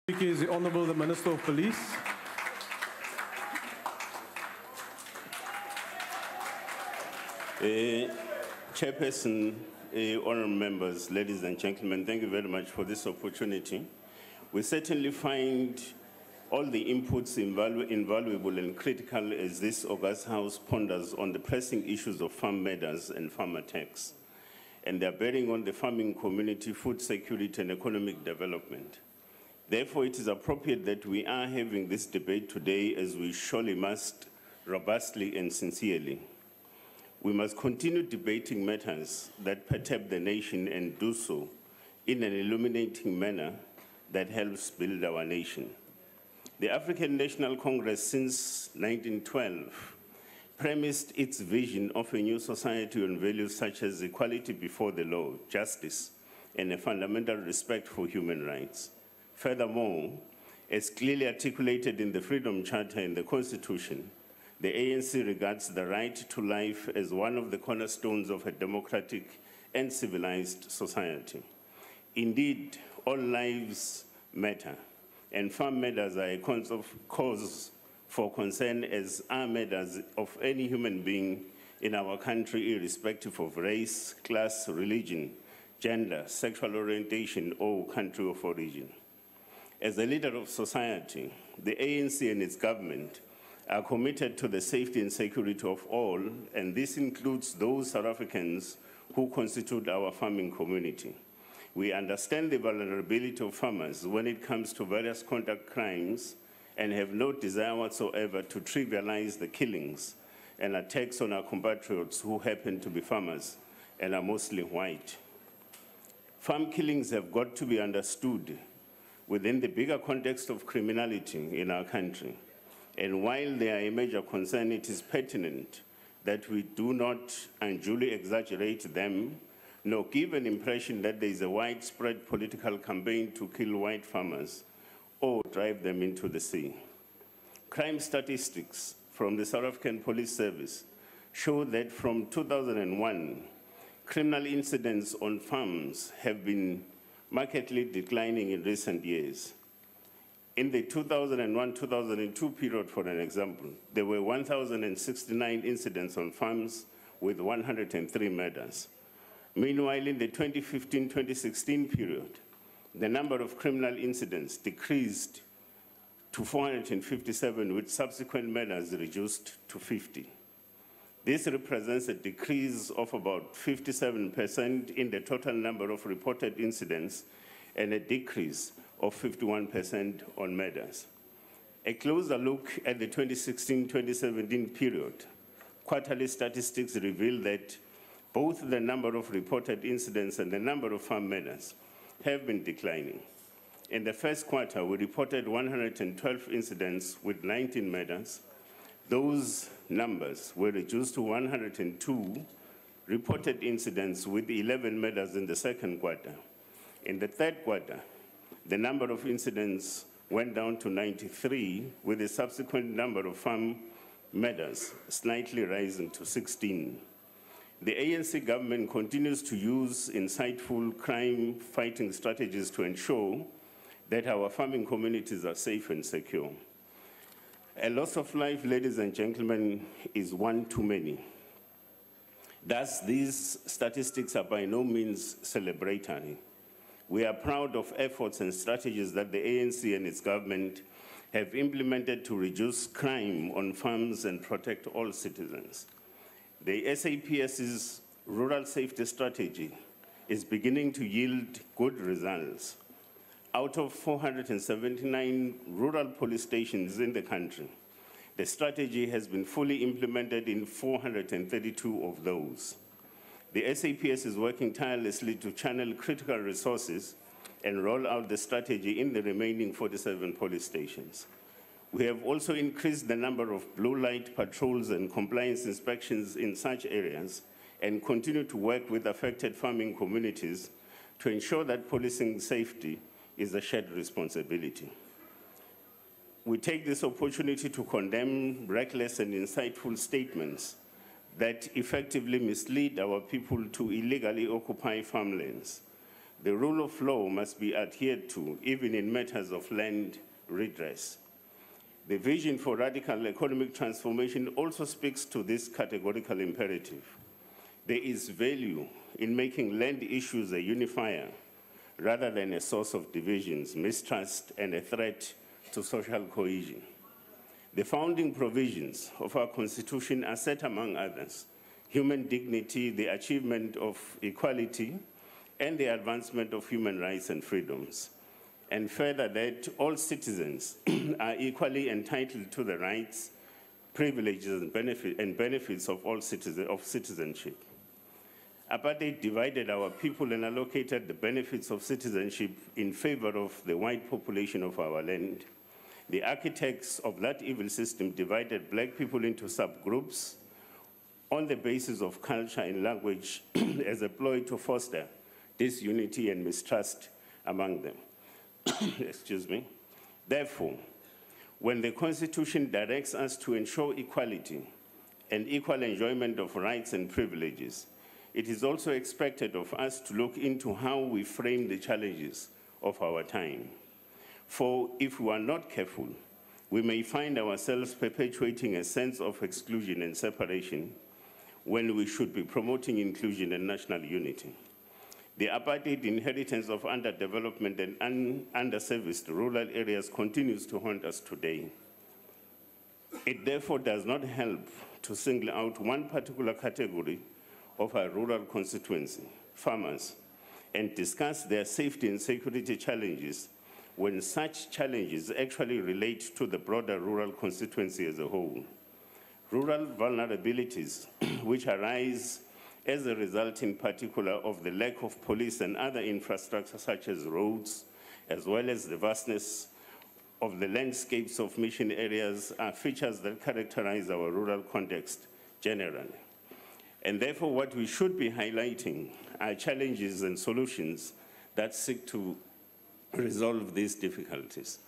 Speaker is the Honourable the Minister of Police. Chairperson, honourable members, ladies and gentlemen, thank you very much for this opportunity. We certainly find all the inputs invaluable and critical as this August House ponders on the pressing issues of farm matters and farmer tax, and their bearing on the farming community, food security and economic development. Therefore, it is appropriate that we are having this debate today, as we surely must, robustly and sincerely. We must continue debating matters that perturb the nation and do so in an illuminating manner that helps build our nation. The African National Congress since 1912 premised its vision of a new society on values such as equality before the law, justice, and a fundamental respect for human rights. Furthermore, as clearly articulated in the Freedom Charter and the Constitution, the ANC regards the right to life as one of the cornerstones of a democratic and civilized society. Indeed, all lives matter, and farm matters are a cause for concern, as are matters of any human being in our country, irrespective of race, class, religion, gender, sexual orientation, or country of origin. As a leader of society, the ANC and its government are committed to the safety and security of all, and this includes those South Africans who constitute our farming community. We understand the vulnerability of farmers when it comes to various conduct crimes and have no desire whatsoever to trivialize the killings and attacks on our compatriots who happen to be farmers and are mostly white. Farm killings have got to be understood within the bigger context of criminality in our country. And while they are a major concern, it is pertinent that we do not unduly exaggerate them, nor give an impression that there is a widespread political campaign to kill white farmers or drive them into the sea. Crime statistics from the South African Police Service show that from 2001, criminal incidents on farms have been markedly declining in recent years. In the 2001-2002 period, for an example, there were 1,069 incidents on farms with 103 murders. Meanwhile, in the 2015-2016 period, the number of criminal incidents decreased to 457, with subsequent murders reduced to 50. This represents a decrease of about 57% in the total number of reported incidents and a decrease of 51% on murders. A closer look at the 2016-2017 period, quarterly statistics reveal that both the number of reported incidents and the number of farm murders have been declining. In the first quarter, we reported 112 incidents with 19 murders. Those numbers were reduced to 102 reported incidents with 11 murders in the second quarter. In the third quarter, the number of incidents went down to 93, with the subsequent number of farm murders slightly rising to 16. The ANC government continues to use insightful crime-fighting strategies to ensure that our farming communities are safe and secure. A loss of life, ladies and gentlemen, is one too many. Thus, these statistics are by no means celebratory. We are proud of efforts and strategies that the ANC and its government have implemented to reduce crime on farms and protect all citizens. The SAPS's rural safety strategy is beginning to yield good results. Out of 479 rural police stations in the country, the strategy has been fully implemented in 432 of those. The SAPS is working tirelessly to channel critical resources and roll out the strategy in the remaining 47 police stations. We have also increased the number of blue light patrols and compliance inspections in such areas and continue to work with affected farming communities to ensure that policing safety is a shared responsibility. We take this opportunity to condemn reckless and insightful statements that effectively mislead our people to illegally occupy farmlands. The rule of law must be adhered to, even in matters of land redress. The vision for radical economic transformation also speaks to this categorical imperative. There is value in making land issues a unifier rather than a source of divisions, mistrust, and a threat to social cohesion. The founding provisions of our Constitution are set, among others, human dignity, the achievement of equality, and the advancement of human rights and freedoms, and further that all citizens are equally entitled to the rights, privileges, and benefits of all citizenship. Apartheid divided our people and allocated the benefits of citizenship in favor of the white population of our land. The architects of that evil system divided black people into subgroups on the basis of culture and language as a ploy to foster disunity and mistrust among them. Excuse me. Therefore, when the Constitution directs us to ensure equality and equal enjoyment of rights and privileges, it is also expected of us to look into how we frame the challenges of our time. For if we are not careful, we may find ourselves perpetuating a sense of exclusion and separation when we should be promoting inclusion and national unity. The apartheid inheritance of underdevelopment and underserviced rural areas continues to haunt us today. It therefore does not help to single out one particular category of our rural constituency, farmers, and discuss their safety and security challenges when such challenges actually relate to the broader rural constituency as a whole. Rural vulnerabilities which arise as a result in particular of the lack of police and other infrastructure such as roads, as well as the vastness of the landscapes of mission areas are features that characterize our rural context generally. And therefore what we should be highlighting are challenges and solutions that seek to resolve these difficulties,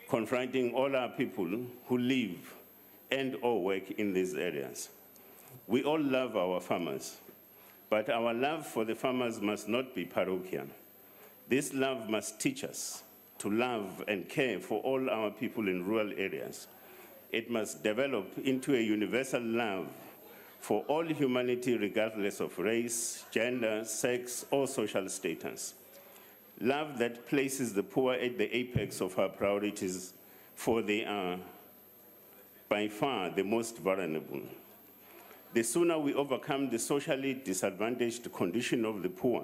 confronting all our people who live and or work in these areas. We all love our farmers, but our love for the farmers must not be parochial. This love must teach us to love and care for all our people in rural areas. It must develop into a universal love for all humanity regardless of race, gender, sex, or social status. Love that places the poor at the apex of our priorities, for they are by far the most vulnerable. The sooner we overcome the socially disadvantaged condition of the poor,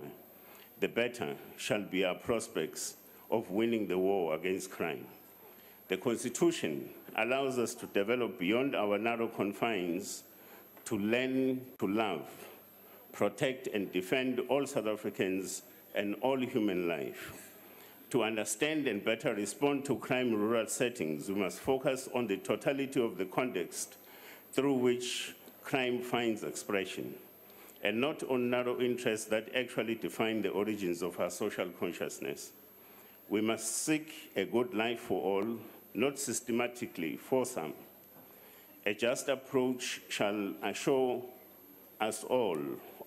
the better shall be our prospects of winning the war against crime. The Constitution allows us to develop beyond our narrow confines, to learn to love, protect and defend all South Africans and all human life. To understand and better respond to crime in rural settings, we must focus on the totality of the context through which crime finds expression, and not on narrow interests that actually define the origins of our social consciousness. We must seek a good life for all, not systematically for some. A just approach shall assure us all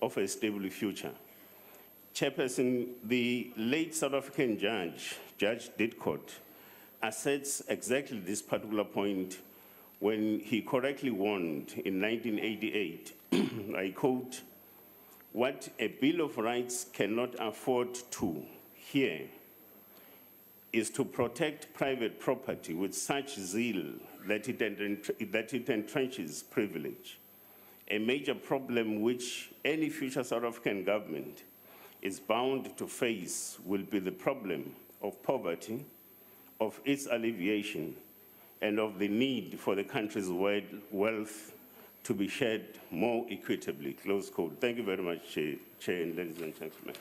of a stable future. Chairperson, the late South African judge, Judge Didcot, asserts exactly this particular point when he correctly warned in 1988, I quote, "What a Bill of Rights cannot afford to hear is to protect private property with such zeal that it entrenches privilege. A major problem which any future South African government is bound to face will be the problem of poverty, of its alleviation, and of the need for the country's wealth to be shared more equitably," close quote. Thank you very much, Chair and ladies and gentlemen.